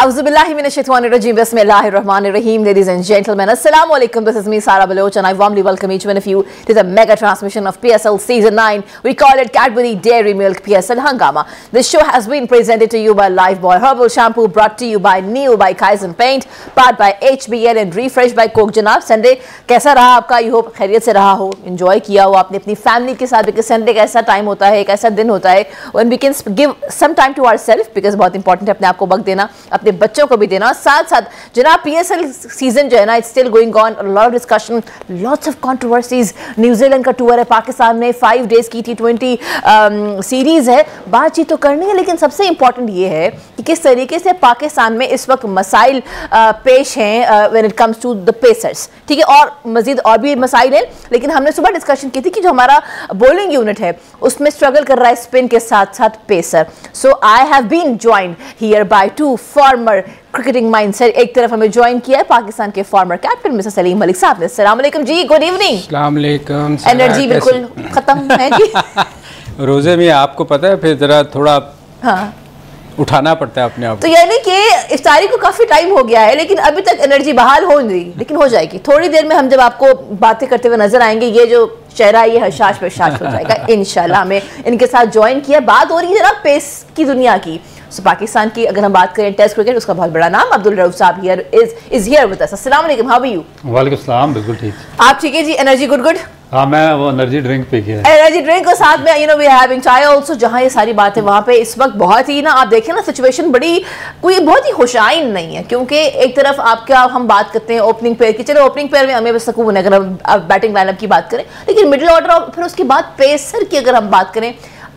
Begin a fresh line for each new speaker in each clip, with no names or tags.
Auzubillahiminashaitanirrajim. Bismillahirrahmanirrahim. Ladies and gentlemen, Assalamu alaikum. This is me, Sara Baloch, and I warmly welcome each one of you to the mega transmission of PSL Season 9. We call it Cadbury Dairy Milk PSL Hangama. This show has been presented to you by Lifebuoy Herbal Shampoo, brought to you by Neo by Kaizen Paint, powered by HBL and refreshed by Coke. जनाब Sunday कैसा रहा आपका? I hope खैरियत से रहा हो, enjoy किया हो आपने अपनी फैमिली के साथ, बिकॉज संडे का ऐसा टाइम होता है, एक ऐसा दिन होता है when we can give some time to ourselves, because बहुत इंपॉर्टेंट है अपने आप को वक्त देना, अपने बच्चों को भी देना। साथ साथ जनाब पीएसएल सीजन जो है ना, it's still going on, lot of discussion, lots of controversies. New Zealand का टूर है, पाकिस्तान में 5 डेज की T20 सीरीज है, बातचीत तो करनी है, लेकिन सबसे इंपॉर्टेंट ये है कि किस तरीके से पाकिस्तान में इस वक्त मसाइल पेश हैं when it comes to the pacers, ठीक है, और मजीद और भी मसाइल हैं। लेकिन हमने सुबह डिस्कशन की थी कि जो हमारा बॉलिंग यूनिट है उसमें स्ट्रगल कर रहा है स्पिन के साथ साथ pacer. So I have been joined here by 2 former cricketing mindset. एक तरफ हमें ज्वाइन किया है पाकिस्तान के former captain mister Saleem Malik साहब ने। अस्सलाम वालेकुम जी, गुड इवनिंग।
अस्सलाम वालेकुम।
एनर्जी बिल्कुल खत्म है जी।
रोजे में आपको पता है फिर जरा थोड़ा उठाना पड़ता है अपने आप।
तो यानी कि इफ्तारी को काफी टाइम हो गया है, लेकिन अभी तक एनर्जी बहाल हो नहीं रही, लेकिन हो जाएगी थोड़ी देर में। हम जब आपको बातें करते हुए नजर आएंगे, ये जो चेहरा ये हशाश बशाश हो जाएगा इंशाल्लाह। हमें इनके साथ ज्वाइन किया, बात हो रही है ना पेस की दुनिया की। So, पाकिस्तान की अगर हम बात करें टेस्ट क्रिकेट, उसका बहुत बड़ा नाम अब्दुल रऊफ साहब इज हियर विद अस। अस्सलाम वालेकुम, हाउ आर यू?
वालेकुम सलाम, बिल्कुल ठीक।
आप ठीक है जी? Energy good?
हाँ, मैं वो एनर्जी ड्रिंक पी के
एनर्जी ड्रिंक और साथ में you know we are having chai also. जहाँ ये सारी बातें वहाँ पे इस वक्त बहुत ही ना, आप देखें ना, सिचुएशन बड़ी कोई बहुत ही खुशाइन नहीं है, क्योंकि एक तरफ आपका हम बात करते हैं ओपनिंग पेयर की, चलो ओपनिंग पेयर में हमें सुकून है अगर हम बैटिंग लाइनअप की बात करें, लेकिन मिडिल ऑर्डर और फिर उसके बाद पेसर की अगर हम बात करें,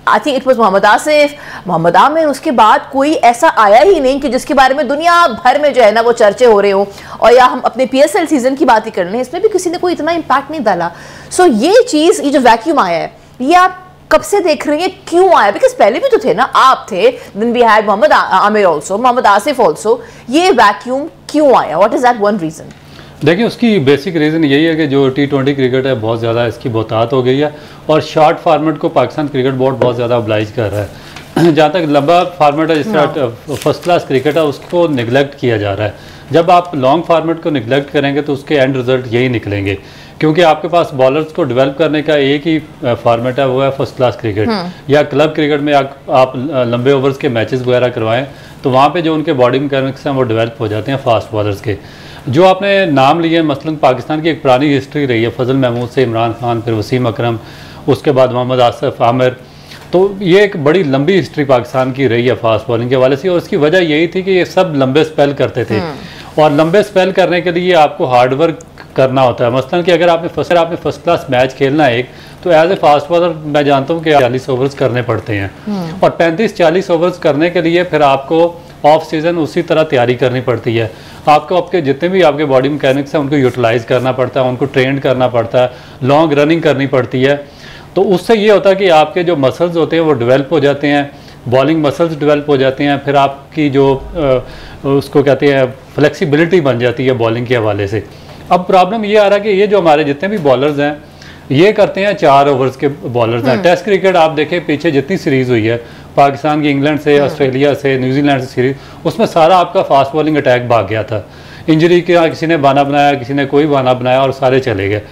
I think it was Mohammad Asif, Mohammad Amir, उसके बाद कोई ऐसा आया ही नहीं कि जिसके बारे में दुनिया भर में जो है ना वो चर्चे हो रहे हो। और या हम अपने पीएसएल सीजन की बात ही कर रहे हैं, इसमें भी किसी ने कोई इतना इम्पैक्ट नहीं डाला। सो ये चीज़, ये जो वैक्यूम आया है, ये आप कब से देख रहे हैं, क्यों आया? बिकॉज पहले भी तो थे ना, आप थे, then we had Mohammad Amir also, Mohammad Asif also. ये वैक्यूम क्यों आया? What is that one reason?
देखिए, उसकी बेसिक रीज़न यही है कि जो T20 क्रिकेट है बहुत ज़्यादा इसकी बहुतात हो गई है, और शॉर्ट फार्मेट को पाकिस्तान क्रिकेट बोर्ड बहुत ज़्यादा ऑब्लाइज कर रहा है। जहाँ तक लंबा फार्मेट है, जिस तरह फर्स्ट क्लास क्रिकेट है, उसको निगलेक्ट किया जा रहा है। जब आप लॉन्ग फार्मेट को निगलेक्ट करेंगे तो उसके एंड रिजल्ट यही निकलेंगे, क्योंकि आपके पास बॉलर्स को डेवलप करने का एक ही फार्मेट है, वो है फर्स्ट क्लास क्रिकेट। या क्लब क्रिकेट में आप लंबे ओवर्स के मैचेस वगैरह करवाएं तो वहाँ पे जो उनके बॉडी मैकेनिक्स हैं वो डेवलप हो जाते हैं फास्ट बॉलर्स के। जो आपने नाम लिए, मसलन पाकिस्तान की एक पुरानी हिस्ट्री रही है, फजल महमूद से इमरान खान, फिर वसीम अकरम, उसके बाद मोहम्मद आसिफ, आमिर, तो ये एक बड़ी लंबी हिस्ट्री पाकिस्तान की रही है फास्ट बॉलिंग के हवाले से। और इसकी वजह यही थी कि ये सब लंबे स्पेल करते थे, और लंबे स्पेल करने के लिए आपको हार्डवर्क करना होता है। मसलन कि अगर आपने फर्स्ट क्लास मैच खेलना है एक, तो एज ए फास्ट बॉलर मैं जानता हूँ कि 40 ओवर्स करने पड़ते हैं, और 35-40 ओवर्स करने के लिए फिर आपको ऑफ सीज़न उसी तरह तैयारी करनी पड़ती है। आपको आपके जितने भी आपके बॉडी मैकेनिक्स हैं उनको यूटिलाइज़ करना पड़ता है, उनको ट्रेन करना पड़ता है, लॉन्ग रनिंग करनी पड़ती है। तो उससे ये होता है कि आपके जो मसल्स होते हैं वो डेवलप हो जाते हैं, बॉलिंग मसल्स डेवलप हो जाते हैं, फिर आपकी जो उसको कहते हैं फ्लेक्सिबिलिटी बन जाती है बॉलिंग के हवाले से। अब प्रॉब्लम ये आ रहा है कि ये जो हमारे जितने भी बॉलर्स हैं ये करते हैं 4 ओवर्स के बॉलर्स हैं। टेस्ट क्रिकेट आप देखें, पीछे जितनी सीरीज़ हुई है पाकिस्तान की, इंग्लैंड से, ऑस्ट्रेलिया से, न्यूजीलैंड से सीरीज, उसमें सारा आपका फास्ट बॉलिंग अटैक भाग गया था। इंजरी का किसी ने बहाना बनाया, किसी ने कोई बहाना बनाया, और सारे चले गए।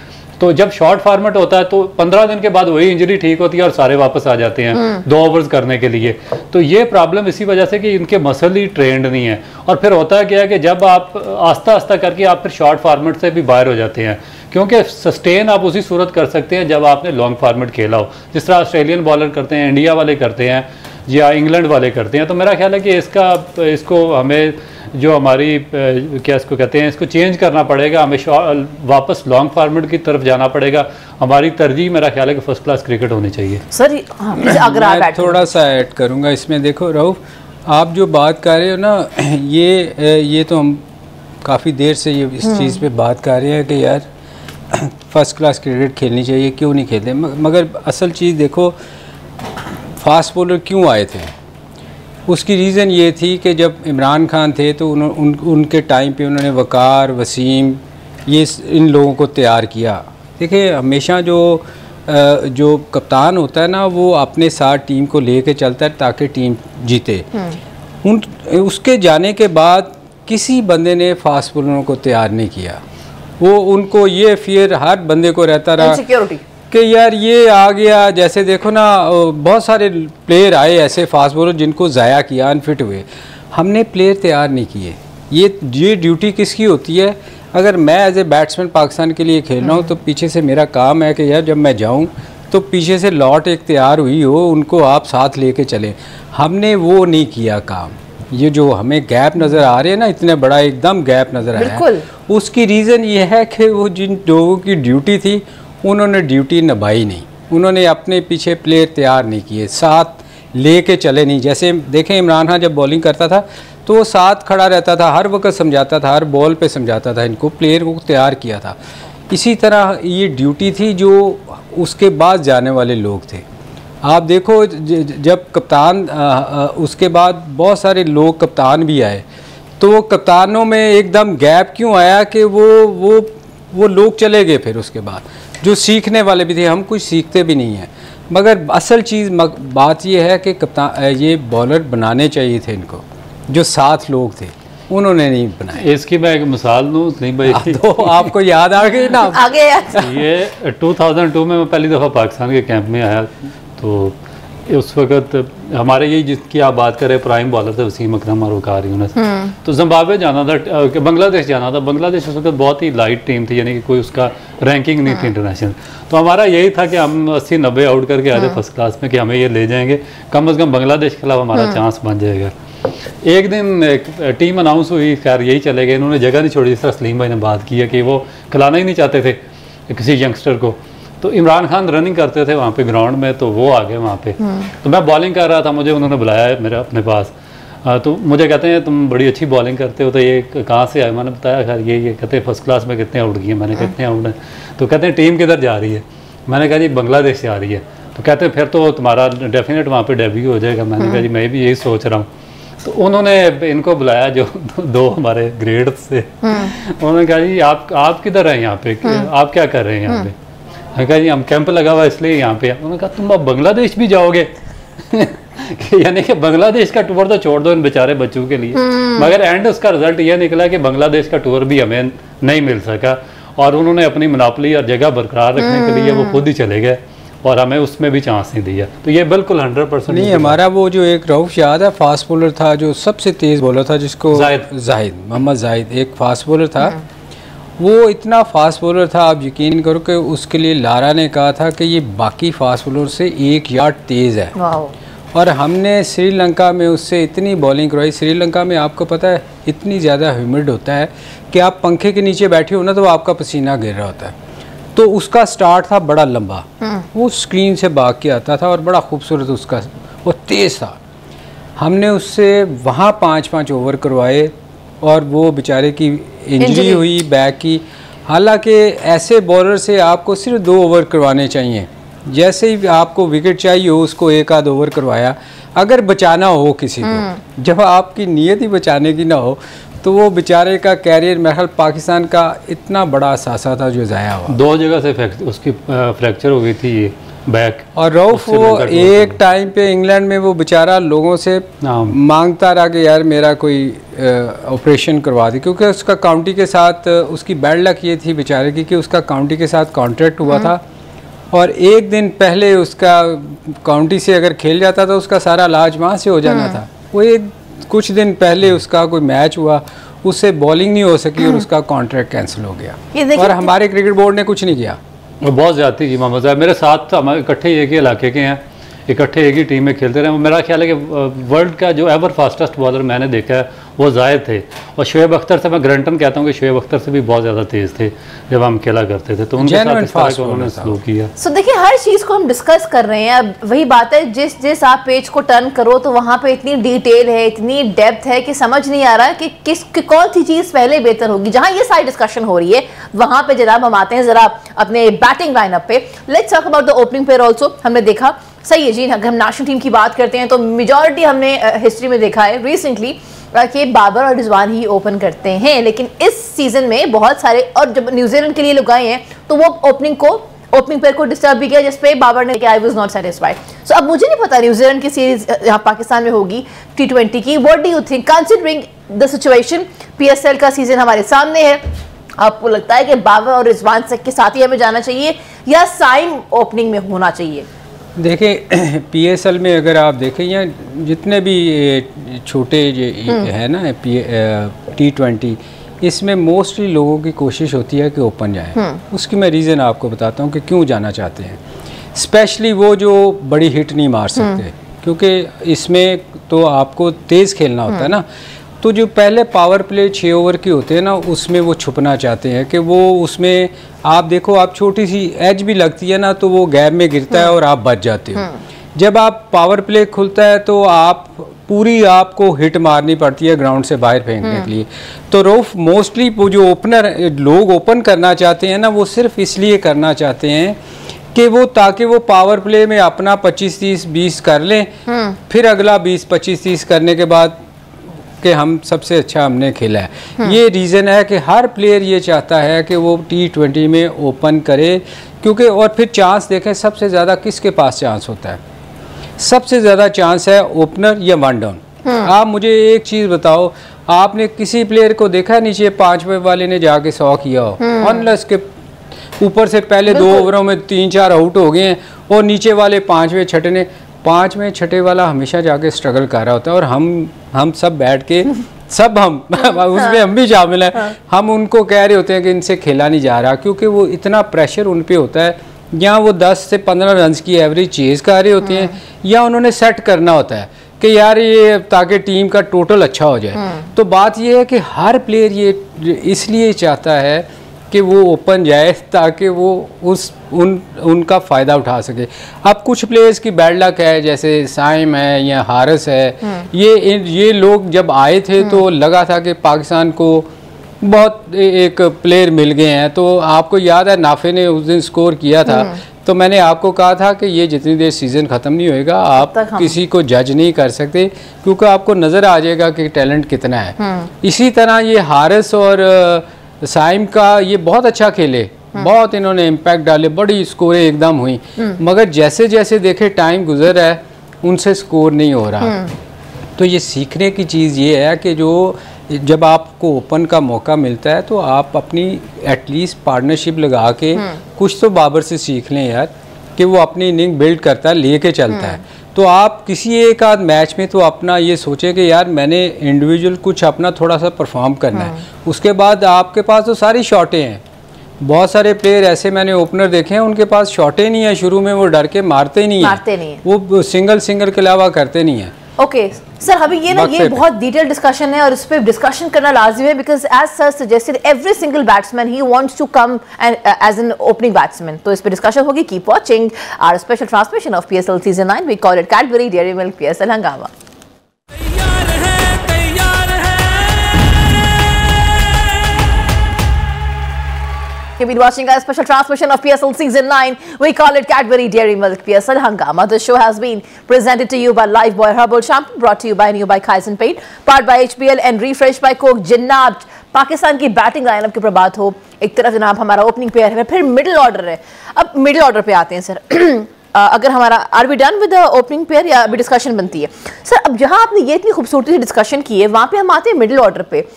तो जब शॉर्ट फॉर्मेट होता है तो 15 दिन के बाद वही इंजरी ठीक होती है और सारे वापस आ जाते हैं 2 ओवर्स करने के लिए। तो ये प्रॉब्लम इसी वजह से कि इनके मसल ही ट्रेंड नहीं है। और फिर होता क्या है कि जब आप आस्ता आस्ता करके आप फिर शॉर्ट फॉर्मेट से भी बाहर हो जाते हैं, क्योंकि सस्टेन आप उसी सूरत कर सकते हैं जब आपने लॉन्ग फॉर्मेट खेला हो, जिस तरह ऑस्ट्रेलियन बॉलर करते हैं, इंडिया वाले करते हैं, या इंग्लैंड वाले करते हैं। तो मेरा ख्याल है कि इसको हमें जो हमारी क्या इसको कहते हैं, इसको चेंज करना पड़ेगा, हमें वापस लॉन्ग फॉर्मेट की तरफ जाना पड़ेगा। हमारी तरजीह मेरा ख्याल है कि फर्स्ट क्लास क्रिकेट होनी चाहिए।
सर अगर
मैं थोड़ा सा ऐड करूँगा इसमें। देखो रऊफ, आप जो बात कर रहे हो ना, ये तो हम काफ़ी देर से ये इस चीज़ पे बात कर रहे हैं कि यार फर्स्ट क्लास क्रिकेट खेलनी चाहिए, क्यों नहीं खेलते। मगर असल चीज़ देखो, फास्ट बॉलर क्यों आए थे, उसकी रीज़न ये थी कि जब इमरान खान थे तो उनके टाइम पे उन्होंने वकार, वसीम, ये इन लोगों को तैयार किया। देखिए, हमेशा जो कप्तान होता है ना, वो अपने साथ टीम को लेके चलता है ताकि टीम जीते। उसके जाने के बाद किसी बंदे ने फास्ट बॉलरों को तैयार नहीं किया। वो उनको ये फियर हर बंदे को रहता रहा कि यार ये आ गया। जैसे देखो ना, बहुत सारे प्लेयर आए ऐसे फास्ट बॉलर जिनको ज़ाया किया, अनफिट हुए। हमने प्लेयर तैयार नहीं किए। ये ड्यूटी किसकी होती है? अगर मैं एज ए बैट्समैन पाकिस्तान के लिए खेल रहा हूँ तो पीछे से मेरा काम है कि यार जब मैं जाऊँ तो पीछे से लॉट एक तैयार हुई हो, उनको आप साथ लेके चलें। हमने वो नहीं किया काम। ये जो हमें गैप नज़र आ रहे हैं ना, इतने बड़ा एकदम गैप नज़र आया है, उसकी रीज़न ये है कि वो जिन लोगों की ड्यूटी थी उन्होंने ड्यूटी निभाई नहीं। उन्होंने अपने पीछे प्लेयर तैयार नहीं किए, साथ लेके चले नहीं। जैसे देखें, इमरान खान जब बॉलिंग करता था तो वो साथ खड़ा रहता था, हर वक्त समझाता था, हर बॉल पे समझाता था, इनको प्लेयर को तैयार किया था। इसी तरह ये ड्यूटी थी जो उसके बाद जाने वाले लोग थे। आप देखो, जब कप्तान उसके बाद बहुत सारे लोग कप्तान भी आए, तो वो कप्तानों में एकदम गैप क्यों आया कि वो लोग चले गए। फिर उसके बाद जो सीखने वाले भी थे, हम कुछ सीखते भी नहीं हैं। मगर असल चीज़ बात ये है कि कप्तान ये बॉलर बनाने चाहिए थे इनको, जो साथ लोग थे उन्होंने नहीं बनाए।
इसकी मैं एक मिसाल दूँ नहीं भाई,
तो आपको याद आ गई ना?
आ गया।
ये 2002 में मैं पहली दफ़ा पाकिस्तान के कैंप में आया, तो उस वक्त हमारे यही जिसकी आप बात करें प्राइम बॉलर थे वसीम अकरम और वकार यूनुस। तो जिम्बाब्वे जाना था, बांग्लादेश जाना था। बांग्लादेश उस वक्त बहुत ही लाइट टीम थी, यानी कि कोई उसका रैंकिंग नहीं थी इंटरनेशनल। तो हमारा यही था कि हम 80-90 आउट करके आ जाए फर्स्ट क्लास में, कि हमें ये ले जाएंगे, कम से कम बांग्लादेश के खिलाफ हमारा चांस बन जाएगा। एक दिन एक टीम अनाउंस हुई, खैर यही चले गए, इन्होंने जगह नहीं छोड़ी। जिस तरह सलीम भाई ने बात की है कि वो खिलाना ही नहीं चाहते थे किसी यंगस्टर को। तो इमरान खान रनिंग करते थे वहाँ पे ग्राउंड में, तो वो आ गए वहाँ पे। तो मैं बॉलिंग कर रहा था, मुझे उन्होंने बुलाया है मेरे अपने पास। तो मुझे कहते हैं तुम बड़ी अच्छी बॉलिंग करते हो, तो ये कहाँ से आए? मैंने बताया खैर ये कहते हैं फर्स्ट क्लास में कितने आउट किए। मैंने कितने आउट हैं? तो कहते हैं टीम किधर जा रही है? मैंने कहा जी बांग्लादेश से आ रही है। तो कहते हैं फिर तो तुम्हारा डेफिनेट वहाँ पर डेब्यू हो जाएगा। मैंने कहा जी मैं भी यही सोच रहा हूँ। तो उन्होंने इनको बुलाया, जो दो हमारे ग्रेड से। उन्होंने कहा जी आप किधर हैं यहाँ पे, आप क्या कर रहे हैं यहाँ पे? मैंने कहा जी हम कैंप लगा हुआ इसलिए यहाँ पे। उन्होंने कहा तुम अब बांग्लादेश भी जाओगे? यानी कि बांग्लादेश का टूर तो छोड़ दो इन बेचारे बच्चों के लिए। मगर एंड उसका रिजल्ट यह निकला कि बांग्लादेश का टूर भी हमें नहीं मिल सका, और उन्होंने अपनी मोनोपोली और जगह बरकरार रखने के लिए वो खुद ही चले गए, और हमें उसमें भी चांस नहीं दिया। तो ये बिल्कुल 100%
नहीं। हमारा वो जो एक रऊफ याद है फास्ट बॉलर था, जो सबसे तेज़ बॉलर था, जिसको जाहिद मोहम्मद जाहिद एक फास्ट बॉलर था। वो इतना फास्ट बॉलर था, आप यकीन करो कि उसके लिए लारा ने कहा था कि ये बाकी फास्ट बॉलर से 1 यार्ड तेज़ है। और हमने श्रीलंका में उससे इतनी बॉलिंग करवाई। श्रीलंका में आपको पता है इतनी ज़्यादा ह्यूमिड होता है कि आप पंखे के नीचे बैठे हो ना तो आपका पसीना गिर रहा होता है। तो उसका स्टार्ट था बड़ा लंबा, वो स्क्रीन से भाग के आता था और बड़ा खूबसूरत उसका, वो तेज़ था। हमने उससे वहाँ 5-5 ओवर करवाए और वो बेचारे की इंजरी हुई बैक की। हालांकि ऐसे बॉलर से आपको सिर्फ 2 ओवर करवाने चाहिए। जैसे ही आपको विकेट चाहिए हो उसको 1 आध ओवर करवाया, अगर बचाना हो किसी को। जब आपकी नीयत ही बचाने की ना हो तो वो बेचारे का कैरियर मेरे ख्याल पाकिस्तान का इतना बड़ा असासा था जो ज़ाया हुआ।
2 जगह से उसकी फ्रैक्चर हो गई थी ये बैक।
और रऊफ वो एक टाइम पे इंग्लैंड में वो बेचारा लोगों से मांगता रहा कि यार मेरा कोई ऑपरेशन करवा दे, क्योंकि उसका काउंटी के साथ उसकी बैड लक ये थी बेचारे की कि उसका काउंटी के साथ कॉन्ट्रैक्ट हुआ था, और एक दिन पहले उसका काउंटी से अगर खेल जाता तो उसका सारा इलाज वहाँ से हो जाना था। वो एक कुछ दिन पहले उसका कोई मैच हुआ, उससे बॉलिंग नहीं हो सकी और उसका कॉन्ट्रैक्ट कैंसिल हो गया, और हमारे क्रिकेट बोर्ड ने कुछ नहीं किया।
बहुत ज़्यादा की मोहम्मद साहब मेरे साथ हम इकट्ठे एक ही इलाके के हैं, इकट्ठे एक ही टीम में खेलते रहे। मेरा ख्याल है कि वर्ल्ड का जो एवर फास्टेस्ट बॉलर मैंने देखा है वो जायद थे, और शुएब अख्तर से मैं ग्रंटन कहता हूँ कि शुएब अख्तर से भी बहुत ज़्यादा तेज़ थे जब हम खेला करते थे। तो उनके साथ इस तरह का उन्होंने सलूक किया।
सो देखिए हर चीज़ को हम डिस्कस कर रहे हैं। अब वही बात है, जिस आप पेज को टर्न करो तो वहाँ पे इतनी डिटेल है, इतनी डेप्थ है कि समझ नहीं आ रहा कि कौन सी चीज़ पहले बेहतर होगी। जहाँ ये सारी डिस्कशन हो रही है वहाँ पे जनाब हम आते हैं ज़रा अपने बैटिंग लाइनअप पे। Let's talk about the opening pair also. हमने देखा सही है जी, अगर हम नेशनल टीम की बात करते हैं तो मेजॉरिटी हमने हिस्ट्री में देखा है रिसेंटली कि बाबर और रिजवान ही ओपन करते हैं, लेकिन इस सीजन में बहुत सारे, और जब न्यूजीलैंड के लिए लोग आए हैं तो वो ओपनिंग को ओपनिंग पेयर को डिस्टर्ब भी किया, जिसपे बाबर ने आई वाज नॉट सेटिस्फाइड। सो अब मुझे नहीं पता न्यूजीलैंड की सीरीज यहाँ पाकिस्तान में होगी T20 की, what do you think considering the situation? PSL का सीजन हमारे सामने है, आपको लगता है कि बाबर और रिजवान के साथ ही हमें जाना चाहिए या साइम ओपनिंग में होना चाहिए?
देखिए PSL में अगर आप देखें या जितने भी छोटे है ना T20, इसमें मोस्टली लोगों की कोशिश होती है कि ओपन जाए। उसकी मैं रीज़न आपको बताता हूँ कि क्यों जाना चाहते हैं। स्पेशली वो जो बड़ी हिट नहीं मार सकते, क्योंकि इसमें तो आपको तेज़ खेलना होता है ना, तो जो पहले पावर प्ले 6 ओवर की होते हैं ना, उसमें वो छुपना चाहते हैं कि वो उसमें आप देखो, आप छोटी सी एज भी लगती है ना तो वो गैप में गिरता है और आप बच जाते हो। जब आप पावर प्ले खुलता है तो आप पूरी आपको हिट मारनी पड़ती है ग्राउंड से बाहर फेंकने के लिए। तो रऊफ मोस्टली वो जो ओपनर लोग ओपन करना चाहते हैं ना, वो सिर्फ इसलिए करना चाहते हैं कि वो ताकि वो पावर प्ले में अपना 25-30-20 कर लें, फिर अगला 20-25-30 करने के बाद कि हम सबसे अच्छा हमने खेला है। ये रीज़न है कि हर प्लेयर ये चाहता है कि वो T20 में ओपन करे, क्योंकि और फिर चांस देखें सबसे ज़्यादा किसके पास चांस होता है? सबसे ज़्यादा चांस है ओपनर या वन डाउन। आप मुझे एक चीज़ बताओ, आपने किसी प्लेयर को देखा है नीचे 5वें वाले ने जाके 100 किया हो? अनलेस के ऊपर से पहले 2 ओवरों में 3-4 आउट हो गए हैं और नीचे वाले 5वें छठे ने 5वें छठे वाला हमेशा जाके स्ट्रगल कर रहा होता है। और हम सब बैठ के सब हम उसमें हम भी शामिल हैं, हम उनको कह रहे होते हैं कि इनसे खेला नहीं जा रहा, क्योंकि वो इतना प्रेशर उन पे होता है। या वो 10 से 15 रन की एवरेज चेज कर रहे होते हैं, या उन्होंने सेट करना होता है कि यार ये ताकि टीम का टोटल अच्छा हो जाए। तो बात ये है कि हर प्लेयर ये इसलिए चाहता है कि वो ओपन जाए ताकि वो उनका फ़ायदा उठा सके। अब कुछ प्लेयर्स की बैड लक है, जैसे साइम है या हारिस है, ये लोग जब आए थे तो लगा था कि पाकिस्तान को बहुत एक प्लेयर मिल गए हैं। तो आपको याद है नाफे ने उस दिन स्कोर किया था, तो मैंने आपको कहा था कि ये जितनी देर सीज़न ख़त्म नहीं होएगा आप किसी को जज नहीं कर सकते, क्योंकि आपको नज़र आ जाएगा कि टैलेंट कितना है। इसी तरह ये हारिस और साइम का ये बहुत अच्छा खेले, बहुत इन्होंने इम्पैक्ट डाले, बड़ी स्कोरें एकदम हुई, मगर जैसे जैसे देखे टाइम गुजर रहा है उनसे स्कोर नहीं हो रहा। तो ये सीखने की चीज़ ये है कि जो जब आपको ओपन का मौका मिलता है तो आप अपनी एटलीस्ट पार्टनरशिप लगा के कुछ तो बाबर से सीख लें यार, कि वो अपनी इनिंग बिल्ड करता है, लेके चलता है। तो आप किसी एक आध मैच में तो अपना ये सोचें कि यार मैंने इंडिविजुअल कुछ अपना थोड़ा सा परफॉर्म करना है। उसके बाद आपके पास तो सारी शॉटें हैं। बहुत सारे प्लेयर ऐसे मैंने ओपनर देखे हैं उनके पास शॉटें नहीं है, शुरू में वो डर के मारते नहीं है, वो सिंगल के अलावा करते नहीं है।
ओके सर, अभी ये बहुत डिटेल डिस्कशन है और इस पे डिस्कशन करना लाजमी है, because as sir suggested every single batsman ही wants to come as an opening batsman. तो इस पे डिस्कशन होगी। Keep watching our special transmission of PSL season 9। We call it Cadbury dairy milk PSL हंगामा। You've been watching our special transmission of PSL Season 9. We call it Cadbury Dairy Milk PSL Hangama. The show has been presented to you by Lifebuoy Herbal Shampoo, brought to you by New by Kaizen Paint, powered by HBL and refreshed by Coke. जनाब पाकिस्तान की batting lineup की बात हो, एक तरफ जनाब हमारा opening pair है, फिर मिडिल ऑर्डर है। अब मिडिल ऑर्डर पे आते हैं सर। अगर हमारा are we done with the opening pair या अभी डिस्कशन बनती है सर? अब जहाँ आपने ये इतनी खूबसूरती से डिस्कशन की है, वहाँ पे हम आते हैं मिडिल ऑर्डर पे।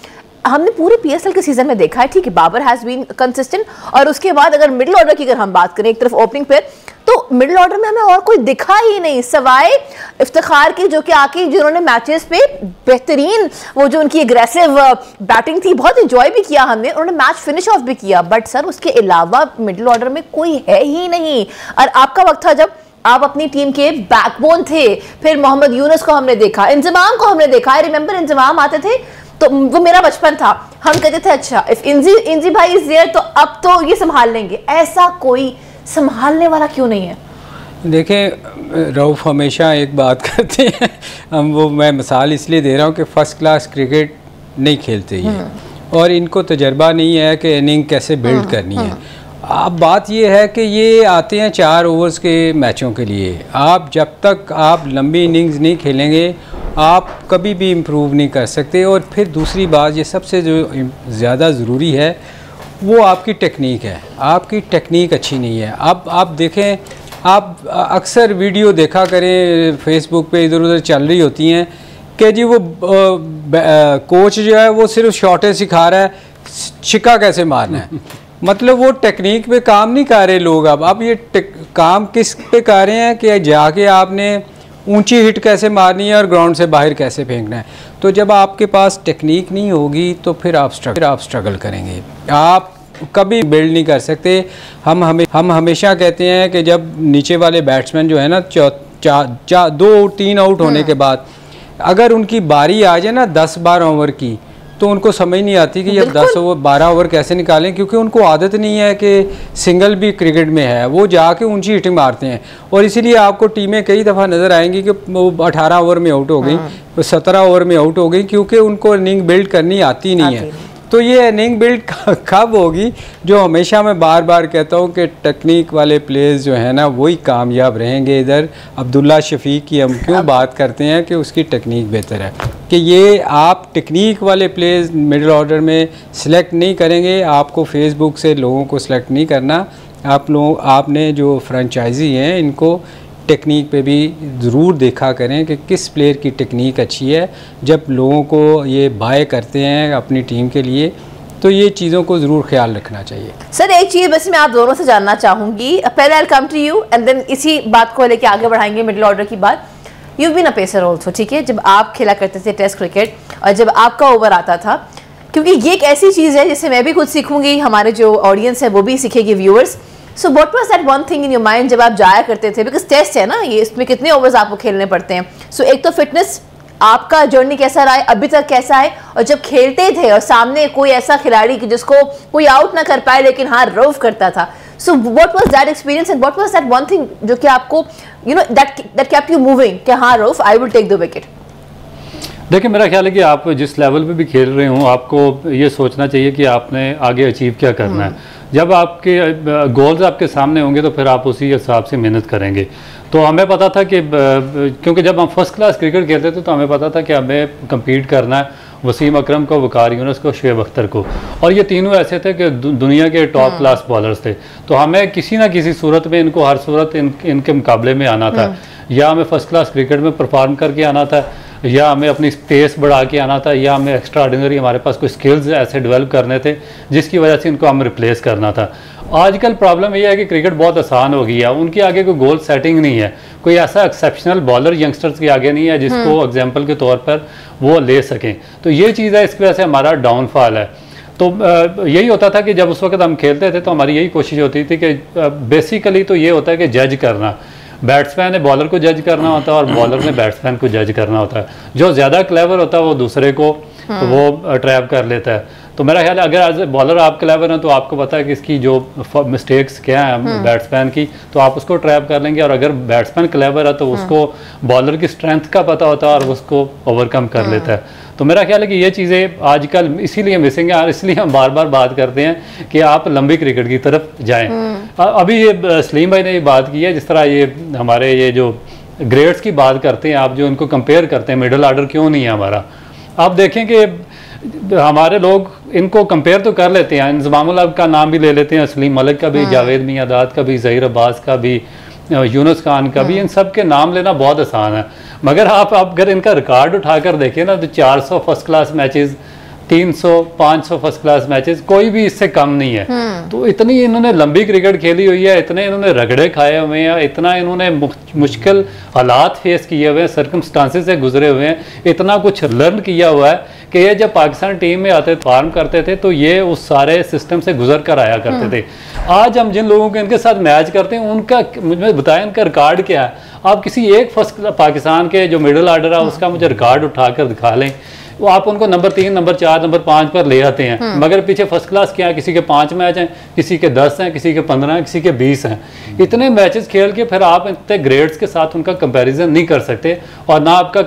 हमने पूरे PSL के सीजन में देखा है, ठीक है, बाबर हैज बीन कंसिस्टेंट, और उसके बाद अगर मिडिल ऑर्डर की अगर हम बात करें, एक तरफ ओपनिंग पेयर, तो मिडिल ऑर्डर में हमें और कोई दिखा ही नहीं सिवाय इफ्तिखार की, जो कि आके जिन्होंने मैचेस पे बेहतरीन वो जो उनकी एग्रेसिव बैटिंग थी, बहुत इंजॉय भी किया हमने, उन्होंने मैच फिनिश ऑफ भी किया, बट सर उसके अलावा मिडिल ऑर्डर में कोई है ही नहीं। और आपका वक्त था जब आप अपनी टीम के बैकबोन थे। फिर मोहम्मद यूनुस को हमने देखा, इंजमाम को हमने देखा। आई रिमेंबर इंजमाम आते थे तो वो मेरा बचपन था, हम कहते थे अच्छा इफ इंजी भाई इज देयर तो अब तो ये संभाल लेंगे। ऐसा कोई संभालने वाला क्यों नहीं है?
देखें रऊफ हमेशा एक बात करते हैं, हम वो मैं मिसाल इसलिए दे रहा हूँ कि फ़र्स्ट क्लास क्रिकेट नहीं खेलते ये, और इनको तजर्बा नहीं है कि इनिंग कैसे बिल्ड करनी है। अब बात ये है कि ये आते हैं 4 ओवर्स के मैचों के लिए। आप जब तक आप लंबी इनिंग्स नहीं खेलेंगे आप कभी भी इम्प्रूव नहीं कर सकते। और फिर दूसरी बात, ये सबसे जो ज़्यादा ज़रूरी है, वो आपकी टेक्निक है, आपकी टेक्निक अच्छी नहीं है। अब आप देखें, आप अक्सर वीडियो देखा करें फेसबुक पे इधर उधर चल रही होती हैं कि जी वो कोच जो है वो सिर्फ शॉटें सिखा रहा है, छिक्का कैसे मारना है। मतलब वो टेक्निक पे काम नहीं कर रहे लोग। अब ये काम किस पे कर रहे हैं कि जाके आपने ऊंची हिट कैसे मारनी है और ग्राउंड से बाहर कैसे फेंकना है। तो जब आपके पास टेक्निक नहीं होगी तो फिर आप स्ट्रगल करेंगे, आप कभी बिल्ड नहीं कर सकते। हम हमेशा कहते हैं कि जब नीचे वाले बैट्समैन जो है ना 2-3 आउट होने के बाद अगर उनकी बारी आ जाए ना 10-12 ओवर की, तो उनको समझ नहीं आती कि ये 10-12 ओवर कैसे निकालें, क्योंकि उनको आदत नहीं है कि सिंगल भी क्रिकेट में है, वो जाके ऊंची हिटिंग मारते हैं। और इसीलिए आपको टीमें कई दफ़ा नज़र आएंगी कि वो 18 ओवर में आउट हो गई, 17 ओवर में आउट हो गई, क्योंकि उनको इनिंग बिल्ड करनी आती नहीं है। तो ये इनिंग बिल्ड कब होगी, जो हमेशा मैं बार बार कहता हूँ कि टेक्निक वाले प्लेयर्स जो हैं ना वही कामयाब रहेंगे। इधर अब्दुल्ला शफीक की हम क्यों बात करते हैं कि उसकी टेक्निक बेहतर है, कि ये आप टेक्निक वाले प्लेयर्स मिडिल ऑर्डर में सिलेक्ट नहीं करेंगे। आपको फेसबुक से लोगों को सिलेक्ट नहीं करना, आपने जो फ्रेंचाइजी हैं इनको टेक्निक पे भी ज़रूर देखा करें कि किस प्लेयर की टेक्निक अच्छी है। जब लोगों को ये बाय करते हैं अपनी टीम के लिए, तो ये चीज़ों को ज़रूर ख्याल रखना चाहिए।
सर एक चीज़ बस मैं आप दोनों से जानना चाहूँगी, पहले I come to you and then इसी बात को लेके आगे बढ़ाएंगे मिडिल ऑर्डर की बात। You been a pacer also, ठीक है, जब आप खेला करते थे टेस्ट क्रिकेट और जब आपका ओवर आता था, क्योंकि ये एक ऐसी चीज़ है जिससे मैं भी कुछ सीखूंगी, हमारे जो ऑडियंस है वो भी सीखेगी, viewers. So what was that one thing in your mind जब आप जाया करते थे, बिकॉज टेस्ट है ना ये, इसमें कितने ओवर्स आपको खेलने पड़ते हैं। सो एक तो फिटनेस, आपका जर्नी कैसा रहा है, अभी तक कैसा है, और जब खेलते थे और सामने कोई ऐसा खिलाड़ी कि जिसको कोई आउट ना कर पाए लेकिन हाँ रव करता था, so what was that experience and what was that one thing जो कि आपको you know that kept you moving कि हाँ रव I will take the wicket.
देखिए मेरा ख्याल है कि आप जिस लेवल पे भी खेल रहे हो आपको ये सोचना चाहिए कि आपने आगे अचीव क्या करना है। जब आपके गोल्स आपके सामने होंगे तो फिर आप उसी हिसाब से मेहनत करेंगे। तो हमें पता था कि क्योंकि जब हम फर्स्ट क्लास क्रिकेट खेलते थे तो हमें पता था कि हमें कम्पीट करना है वसीम अकरम को, वकार यूनुस को, शुएब अख्तर को, और ये तीनों ऐसे थे कि दुनिया के टॉप क्लास बॉलर्स थे। तो हमें किसी ना किसी सूरत में इनको हर सूरत इनके मुकाबले में आना था, या हमें फर्स्ट क्लास क्रिकेट में परफॉर्म करके आना था, या हमें अपनी स्पेस बढ़ा के आना था, या हमें एक्स्ट्रा ऑर्डिनरी हमारे पास कोई स्किल्स ऐसे डेवलप करने थे जिसकी वजह से इनको हम रिप्लेस करना था। आजकल प्रॉब्लम ये है कि क्रिकेट बहुत आसान हो गई है, उनके आगे कोई गोल सेटिंग नहीं है, कोई ऐसा एक्सेप्शनल बॉलर यंगस्टर्स के आगे नहीं है जिसको एग्जाम्पल के तौर पर वो ले सकें। तो ये चीज़ है, इसकी वजह से हमारा डाउनफॉल है। तो यही होता था कि जब उस वक्त हम खेलते थे तो हमारी यही कोशिश होती थी कि बेसिकली तो ये होता है कि जज करना, बैट्समैन ने बॉलर को जज करना होता है और बॉलर ने बैट्समैन को जज करना होता है। जो ज़्यादा क्लेवर होता है वो दूसरे को वो ट्रैप कर लेता है। तो मेरा ख्याल है अगर एज ए बॉलर आप क्लेवर हैं तो आपको पता है कि इसकी जो मिस्टेक्स क्या हैं बैट्समैन की, तो आप उसको ट्रैप कर लेंगे, और अगर बैट्समैन क्लेवर है तो उसको बॉलर की स्ट्रेंथ का पता होता है और उसको ओवरकम कर लेता है। तो मेरा ख्याल है कि ये चीज़ें आजकल इसीलिए मिसिंग है, और इसलिए हम बार बार बात करते हैं कि आप लंबी क्रिकेट की तरफ जाएं। अभी ये सलीम भाई ने ये बात की है, जिस तरह ये हमारे ये जो ग्रेड्स की बात करते हैं आप, जो इनको कंपेयर करते हैं मिडिल ऑर्डर क्यों नहीं है हमारा। आप देखें कि हमारे लोग इनको कंपेयर तो कर लेते हैं, इंजमामुल हक का नाम भी ले लेते हैं, सलीम मलिक का भी, जावेद मियादाद का भी, ज़हीर अब्बास का भी, यूनुस खान का भी, इन सब के नाम लेना बहुत आसान है। मगर आप अगर इनका रिकॉर्ड उठाकर देखें ना तो 400 first class matches, 300-500 first class matches, कोई भी इससे कम नहीं है। तो इतनी इन्होंने लंबी क्रिकेट खेली हुई है, इतने इन्होंने रगड़े खाए हुए हैं, इतना इन्होंने मुश्किल हालात फेस किए हुए हैं, सर्कमस्टांसेस से गुजरे हुए हैं, इतना कुछ लर्न किया हुआ है कि ये जब पाकिस्तान टीम में आते फार्म करते थे तो ये उस सारे सिस्टम से गुजर कर आया करते थे। आज हम जिन लोगों के इनके साथ मैच करते हैं उनका मुझे बताएं इनका रिकॉर्ड क्या है। आप किसी एक फर्स्ट पाकिस्तान के जो मिडिल ऑर्डर है उसका मुझे रिकॉर्ड उठाकर दिखा लें, वो आप उनको नंबर 3, नंबर 4, नंबर 5 पर ले आते हैं, मगर पीछे फर्स्ट क्लास क्या है, किसी के 5 मैच हैं, किसी के 10 हैं, किसी के 15 हैं, किसी के 20 हैं। इतने मैचेस खेल के फिर आप इतने ग्रेड्स के साथ उनका कंपैरिजन नहीं कर सकते, और ना आपका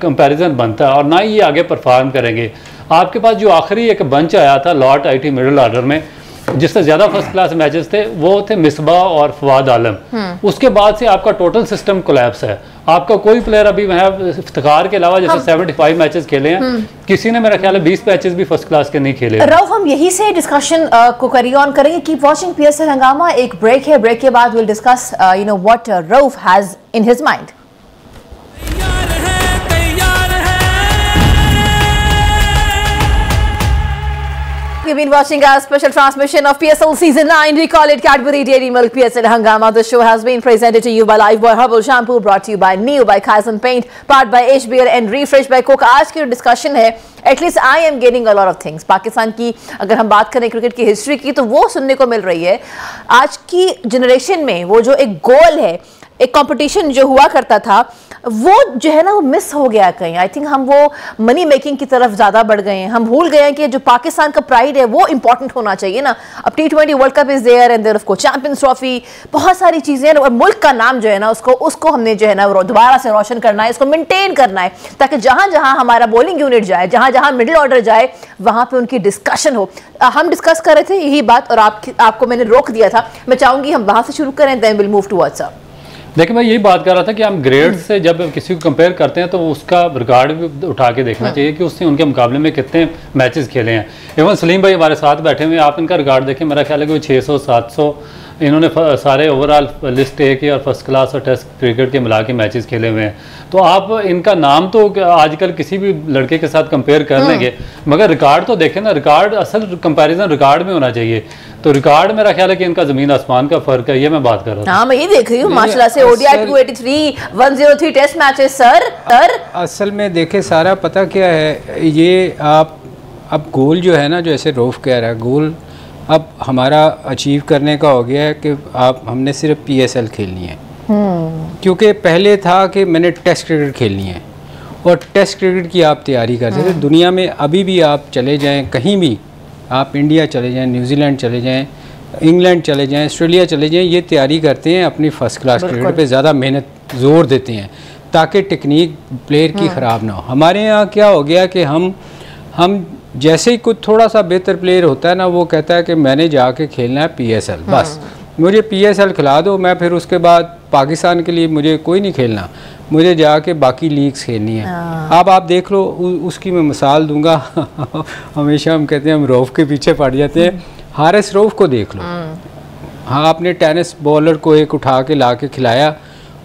कंपैरिजन बनता है, और ना ही ये आगे परफॉर्म करेंगे। आपके पास जो आखिरी एक बंच आया था लॉट आईटी मिडिल ऑर्डर में, जिससे ज़्यादा फर्स्ट क्लास मैचेस थे वो थे मिसबा और फवाद आलम। उसके बाद से आपका टोटल सिस्टम कोलैप्स है। आपका कोई प्लेयर अभी इफ्तिखार के अलावा जैसे 75 मैचेस खेले हैं, किसी ने मेरा ख्याल है 20 मैचेस भी फर्स्ट क्लास के नहीं खेले।
रऊफ, हम यही से डिस्कशन को कैरी ऑन करेंगे। कीप वाचिंग PSL हंगामा। एक ब्रेक है, ब्रेक के बाद will discuss what Rauf has in his mind. You've been watching our special transmission of PSL Season 9. We call it Cadbury Dairy Milk PSL Hangama. The show has been presented to you by Lifebuoy Herbal Shampoo, brought to you by Neo, by Kaizen Paint, powered by HBL and Refresh by Coke. आज की discussion है, at least I am getting a lot of things. Pakistan की अगर हम बात करें cricket की history की, तो वो सुनने को मिल रही है। आज की जनरेशन में वो जो एक गोल है, एक कंपटीशन जो हुआ करता था, वो जो है ना वो मिस हो गया कहीं। आई थिंक हम वो मनी मेकिंग की तरफ ज़्यादा बढ़ गए हैं। हम भूल गए हैं कि जो पाकिस्तान का प्राइड है वो इंपॉर्टेंट होना चाहिए ना। अब T20 world cup is there and there of course champions trophy, बहुत सारी चीज़ें हैं और मुल्क का नाम जो है ना उसको हमने जो है ना दोबारा से रोशन करना है, इसको मेंटेन करना है, ताकि जहाँ जहाँ हमारा बॉलिंग यूनिट जाए, जहाँ जहाँ मिडिल ऑर्डर जाए, वहाँ पर उनकी डिस्कशन हो। हम डिस्कस कर रहे थे यही बात और आपको मैंने रोक दिया था। मैं चाहूँगी हम वहाँ से शुरू करें, then will move towards up.
देखिए मैं यही बात कर रहा था कि हम ग्रेड से जब किसी को कंपेयर करते हैं तो उसका रिकॉर्ड भी उठा के देखना चाहिए कि उसने उनके मुकाबले में कितने मैचेस खेले हैं। इवन सलीम भाई हमारे साथ बैठे हुए, आप इनका रिकॉर्ड देखें, मेरा ख्याल है कोई 600-700 इन्होंने सारे ओवरऑल लिस्ट ए के और फर्स्ट क्लास और टेस्ट क्रिकेट के मिला के मैचेस खेले हुए हैं। तो आप इनका नाम तो आजकल किसी भी लड़के के साथ कंपेयर कर लेंगे, मगर रिकॉर्ड तो देखें ना, रिकॉर्ड असल कंपैरिजन रिकॉर्ड में होना चाहिए। तो रिकॉर्ड मेरा ख्याल है कि इनका जमीन आसमान का फर्क है, ये मैं बात कर रहा था।
हाँ, मैं ये देख रही हूँ माशाल्लाह से ODI 283, 103 टेस्ट मैचेस सर।
असल में देखे सारा पता क्या है, ये आप अब गोल जो है ना, जो ऐसे रऊफ कह रहा है, गोल अब हमारा अचीव करने का हो गया है कि हमने सिर्फ PSL खेलनी है। क्योंकि पहले था कि मैंने टेस्ट क्रिकेट खेलनी है और टेस्ट क्रिकेट की आप तैयारी करते थे। दुनिया में अभी भी आप चले जाएं, कहीं भी आप इंडिया चले जाएं, न्यूजीलैंड चले जाएं, इंग्लैंड चले जाएं, ऑस्ट्रेलिया चले जाएं, ये तैयारी करते हैं अपनी फ़र्स्ट क्लास क्रिकेट पे ज़्यादा मेहनत ज़ोर देते हैं ताकि टेक्निक प्लेयर की ख़राब ना हो। हमारे यहाँ क्या हो गया कि हम जैसे ही कुछ थोड़ा सा बेहतर प्लेयर होता है ना, वो कहता है कि मैंने जाके खेलना है PSL, बस मुझे PSL खिला दो, मैं फिर उसके बाद पाकिस्तान के लिए मुझे कोई नहीं खेलना, मुझे जाके बाकी लीग्स खेलनी है। अब आप देख लो, उसकी मैं मिसाल दूंगा हमेशा हम कहते हैं हम रऊफ के पीछे पड़ जाते हैं। हारिस रऊफ को देख लो, हाँ आपने टेनिस बॉलर को एक उठा के ला के खिलाया,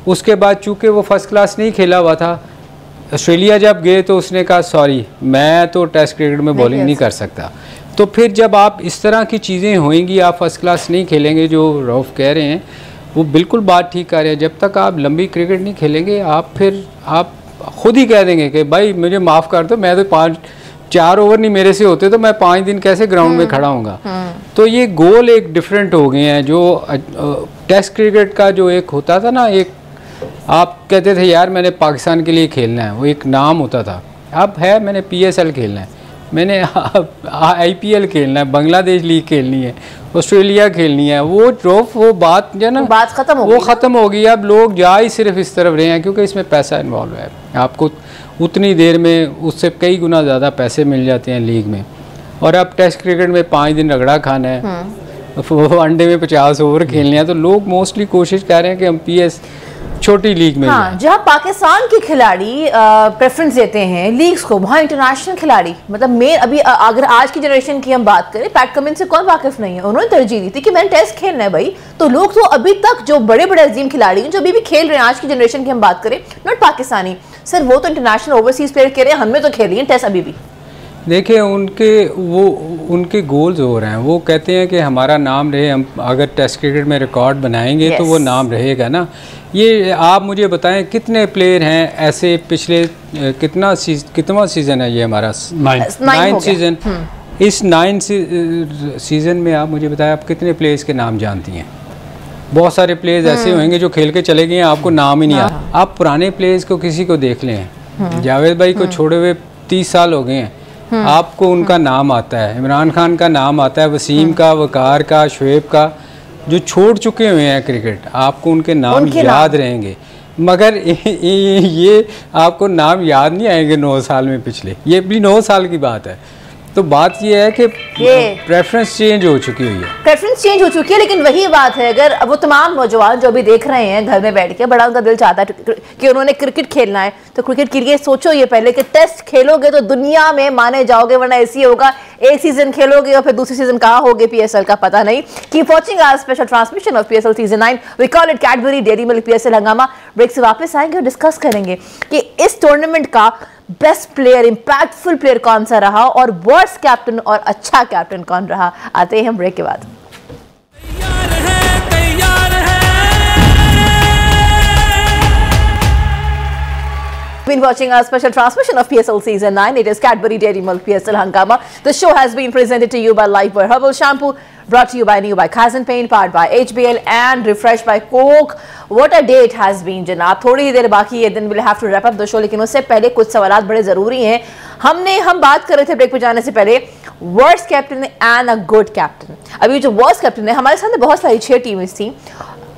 उसके बाद चूँकि वो फर्स्ट क्लास नहीं खेला हुआ था, ऑस्ट्रेलिया जब गए तो उसने कहा सॉरी मैं तो टेस्ट क्रिकेट में बॉलिंग नहीं कर सकता। तो फिर जब आप इस तरह की चीज़ें होंगी, आप फर्स्ट क्लास नहीं खेलेंगे, जो रऊफ कह रहे हैं वो बिल्कुल बात ठीक कर रहे हैं। जब तक आप लंबी क्रिकेट नहीं खेलेंगे, आप खुद ही कह देंगे कि भाई मुझे माफ़ कर दो, मैं तो 4 ओवर नहीं मेरे से होते तो मैं 5 दिन कैसे ग्राउंड में खड़ा हूँगा। तो ये गोल एक डिफरेंट हो गए हैं। जो टेस्ट क्रिकेट का जो एक होता था ना, एक आप कहते थे यार मैंने पाकिस्तान के लिए खेलना है, वो एक नाम होता था। अब है मैंने PSL खेलना है, मैंने IPL खेलना है, बांग्लादेश लीग खेलनी है, ऑस्ट्रेलिया खेलनी है। वो बात जो ना
बात खत्म हो गई,
वो ख़त्म हो गई। अब लोग जा ही सिर्फ इस तरफ रहे हैं क्योंकि इसमें पैसा इन्वॉल्व है। आपको उतनी देर में उससे कई गुना ज़्यादा पैसे मिल जाते हैं लीग में। और अब टेस्ट क्रिकेट में 5 दिन रगड़ा खाना है, वो अंडे में 50 ओवर खेलने हैं, तो लोग मोस्टली कोशिश कर रहे हैं कि हम छोटी लीग में।
हाँ, जहाँ पाकिस्तान के खिलाड़ी प्रेफरेंस देते हैं लीग्स को, वहाँ इंटरनेशनल खिलाड़ी मतलब मेन अभी अगर आज की जनरेशन की हम बात करें, पैट कमिंस से कौन वाकिफ नहीं है, उन्होंने तरजीह दी थी कि मैंने टेस्ट खेलना है भाई। तो लोग तो अभी तक जो बड़े बड़े अजीम खिलाड़ी हैं जो अभी भी खेल रहे हैं, आज की जनरेशन की हम बात करें, नॉट पाकिस्तानी सर, वो तो इंटरनेशनल ओवरसीज प्लेयर कह रहे हैं, हमने तो खेली है टेस्ट अभी भी।
देखिए उनके गोल्स हो रहे हैं, वो कहते हैं कि हमारा नाम रहे, हम अगर टेस्ट क्रिकेट में रिकॉर्ड बनाएंगे तो वो नाम रहेगा ना। ये आप मुझे बताएं कितने प्लेयर हैं ऐसे, पिछले कितना सीज़न है ये हमारा 9th सीज़न, इस 9th सीज़न में आप मुझे बताएं आप कितने प्लेयर्स के नाम जानती हैं। बहुत सारे प्लेयर्स ऐसे होंगे जो खेल के चले गए हैं, आपको नाम ही नहीं आता। आप पुराने प्लेयर्स को किसी को देख लें, जावेद भाई को छोड़े हुए 30 साल हो गए हैं, आपको उनका नाम आता है, इमरान खान का नाम आता है, वसीम का, वकार का, शुएब का, जो छोड़ चुके हुए हैं क्रिकेट, आपको उनके नाम याद रहेंगे। मगर ये आपको नाम याद नहीं आएंगे 9 साल में, पिछले ये भी 9 साल की बात है। तो बात ये है कि प्रेफरेंस चेंज हो चुकी हुई है,
प्रेफरेंस चेंज हो चुकी है। लेकिन वही बात है, अगर वो तमाम नौजवान जो भी देख रहे हैं घर में बैठ के, बड़ा उनका दिल चाहता है कि उन्होंने क्रिकेट खेलना है, तो क्रिकेट के लिए सोचो ये पहले कि टेस्ट खेलोगे तो दुनिया में माने जाओगे, वरना ऐसी होगा एक सीजन खेलोगे और फिर दूसरी सीजन कहाँ होगी PSL का पता नहीं। Keep watching our special transmission of PSL season 9। We call it Cadbury dairy milk PSL हंगामा। ब्रेक से वापस आएंगे और डिस्कस करेंगे कि इस टूर्नामेंट का बेस्ट प्लेयर, इंपैक्टफुल प्लेयर कौन सा रहा और वर्स्ट कैप्टन और अच्छा कैप्टन कौन रहा। आते हैं हम ब्रेक के बाद। Been watching our special transmission of PSL Season 9. It is Cadbury Dairy Milk PSL Hangama. The show has been presented to you by Lifebuoy Herbal Shampoo, brought to you by New by Kazan Paint, powered by HBL and refreshed by Coke. What a day it has been, जनाब। थोड़ी देर बाकी है, then we'll have to wrap up the show, लेकिन उससे पहले कुछ सवालात बड़े ज़रूरी हैं। हम बात कर रहे थे ब्रेक पे जाने से पहले worst captain and a good captain. अभी जो वर्स्ट कैप्टन है, हमारे सामने बहुत सारी 6 टीमें थी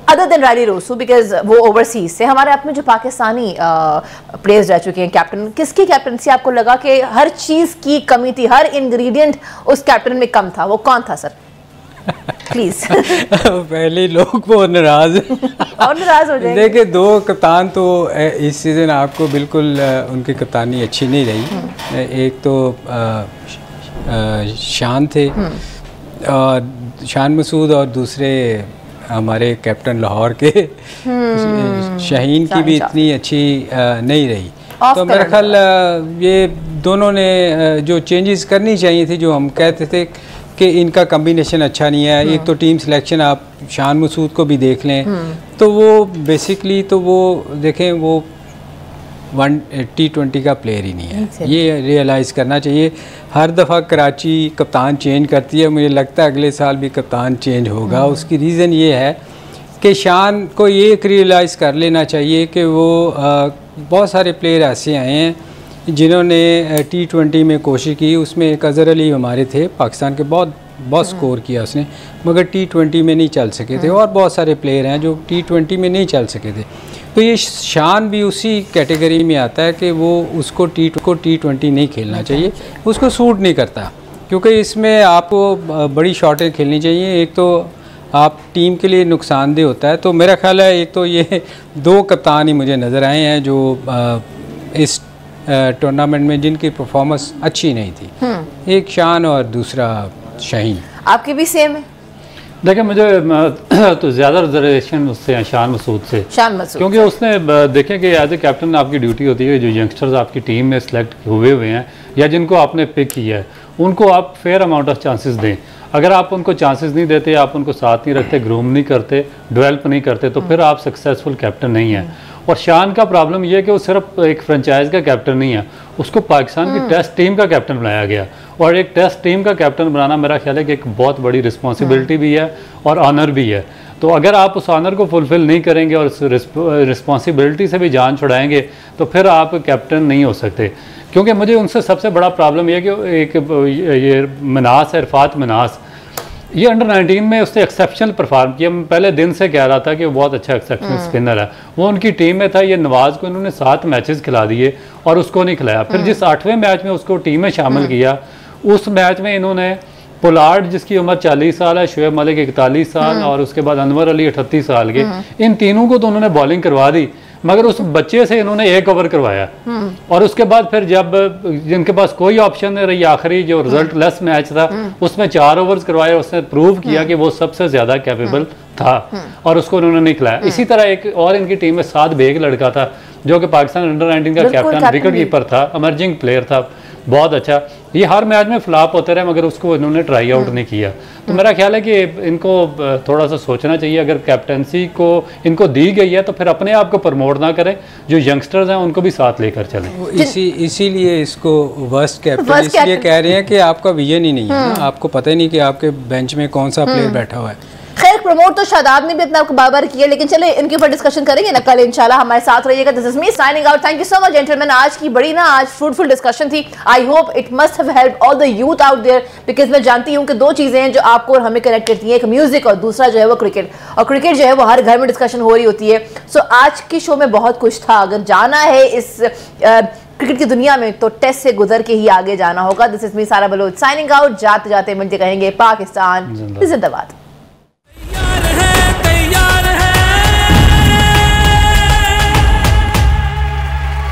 other than Rilee Rossouw, because वो ओवरसीज से। हमारे अपने जो पाकिस्तानी प्लेयर्स रह चुके हैं कैप्टन, किसकी कैप्टनसी आपको लगा कि हर चीज़ की कमी थी, हर इंग्रेडिएंट उस कैप्टन में कम था, वो कौन था सर? प्लीज।
पहले लोग वो नाराज
और नाराज हो जाएंगे।
देखिए, 2 कप्तान तो इस सीज़न आपको बिल्कुल उनकी कप्तानी अच्छी नहीं रही। एक तो शान थे, शान मसूद, और दूसरे हमारे कैप्टन लाहौर के शाहीन की भी इतनी अच्छी नहीं रही। तो मेरा ख्याल ये दोनों ने जो चेंजेस करनी चाहिए थी, जो हम कहते थे कि इनका कम्बिनेशन अच्छा नहीं है। एक तो टीम सिलेक्शन, आप शान मसूद को भी देख लें तो वो बेसिकली तो वो देखें वो T20 का प्लेयर ही नहीं है। ये रियलाइज़ करना चाहिए। हर दफ़ा कराची कप्तान चेंज करती है, मुझे लगता है अगले साल भी कप्तान चेंज होगा। उसकी रीज़न ये है कि शान को ये रियलाइज़ कर लेना चाहिए कि वो बहुत सारे प्लेयर ऐसे आए हैं जिन्होंने T20 में कोशिश की। उसमें एक अज़हर अली हमारे थे पाकिस्तान के, बहुत स्कोर किया उसने, मगर T20 में नहीं चल सके थे। और बहुत सारे प्लेयर हैं जो T20 में नहीं चल सके थे। तो ये शान भी उसी कैटेगरी में आता है कि वो उसको T20 नहीं खेलना चाहिए, उसको सूट नहीं करता, क्योंकि इसमें आपको बड़ी शॉटें खेलनी चाहिए। एक तो आप टीम के लिए नुकसानदेह होता है। तो मेरा ख्याल है एक तो ये 2 कप्तान ही मुझे नज़र आए हैं जो इस टूर्नामेंट में जिनकी परफॉर्मेंस अच्छी नहीं थी। एक शान और दूसरा शाहीन।
आपकी भी सेम है?
देखिए, मुझे तो ज़्यादा रिजर्वेशन उससे शान मसूद से, क्योंकि उसने देखें कि एज ए कैप्टन आपकी ड्यूटी होती है जो यंगस्टर्स आपकी टीम में सेलेक्ट हुए हैं या जिनको आपने पिक किया है, उनको आप फेयर अमाउंट ऑफ चांसेस दें। अगर आप उनको चांसेस नहीं देते, आप उनको साथ नहीं रखते, ग्रूम नहीं करते, डेवलप नहीं करते, तो फिर आप सक्सेसफुल कैप्टन नहीं हैं। और शान का प्रॉब्लम यह है कि वो सिर्फ एक फ्रेंचाइज का कैप्टन नहीं है, उसको पाकिस्तान की टेस्ट टीम का कैप्टन बनाया गया। और एक टेस्ट टीम का कैप्टन बनाना मेरा ख्याल है कि एक बहुत बड़ी रिस्पॉन्सिबिलिटी भी है और ऑनर भी है। तो अगर आप उस ऑनर को फुलफिल नहीं करेंगे और उस रिस्पॉन्सिबिलिटी से भी जान छुड़ाएंगे तो फिर आप कैप्टन नहीं हो सकते। क्योंकि मुझे उनसे सबसे बड़ा प्रॉब्लम यह कि एक ये मनास है, इरफात मनास, ये अंडर 19 में उसने एक्सेप्शनल परफॉर्म किया। मैं पहले दिन से कह रहा था कि वो बहुत अच्छा एक्सेप्शनल स्पिनर है। वो उनकी टीम में था। ये नवाज को इन्होंने 7 मैचेस खिला दिए और उसको नहीं खिलाया। फिर जिस 8वें मैच में उसको टीम में शामिल किया, उस मैच में इन्होंने पोलार्ड जिसकी उम्र 40 साल है, शुएब मलिक 41 साल और उसके बाद अनवर अली 38 साल के, इन तीनों को तो उन्होंने बॉलिंग करवा दी, मगर उस बच्चे से इन्होंने 1 ओवर करवाया। और उसके बाद फिर जब जिनके पास कोई ऑप्शन नहीं रही, आखिरी जो रिजल्ट लेस मैच था उसमें 4 ओवर्स करवाए। उसने प्रूव किया कि वो सबसे ज्यादा कैपेबल था और उसको उन्होंने नहीं खिलाया। इसी तरह एक और इनकी टीम में साद बेग लड़का था जो कि पाकिस्तान अंडर 19 का कैप्टन, विकेट कीपर था, इमर्जिंग प्लेयर था, बहुत अच्छा। ये हर मैच में फ्लॉप होते रहे मगर उसको इन्होंने ट्राई आउट नहीं किया। तो मेरा ख्याल है कि इनको थोड़ा सा सोचना चाहिए। अगर कैप्टनसी को इनको दी गई है तो फिर अपने आप को प्रमोट ना करें, जो यंगस्टर्स हैं उनको भी साथ लेकर चलें।
इसीलिए इसको वर्स्ट कैप्टन इसलिए कह रहे हैं कि आपका विजन ही नहीं है ना, आपको पता ही नहीं कि आपके बेंच में कौन सा प्लेयर बैठा हुआ है।
खैर, प्रमोट तो शादाब ने भी अपना आपको बार-बार किया, लेकिन चले इनके ऊपर डिस्कशन करेंगे ना कल इंशाल्लाह। हमारे साथ रहिएगा। This is me signing out. Thank you so much gentleman. आज की बड़ी आज फ्रूटफुल डिस्कशन थी। I hope it must have helped all the youth out there, because मैं जानती हूँ कि 2 चीजें हैं जो आपको और हमें कनेक्ट करती हैं, एक म्यूजिक और दूसरा जो है वो क्रिकेट। और क्रिकेट जो है वो हर घर में डिस्कशन हो रही होती है। सो आज की शो में बहुत कुछ था। अगर जाना है इस क्रिकेट की दुनिया में तो टेस्ट से गुजर के ही आगे जाना होगा। दिस इज मी सारा बलोच साइनिंग आउट। जाते जाते मिलते कहेंगे पाकिस्तान जिंदाबाद।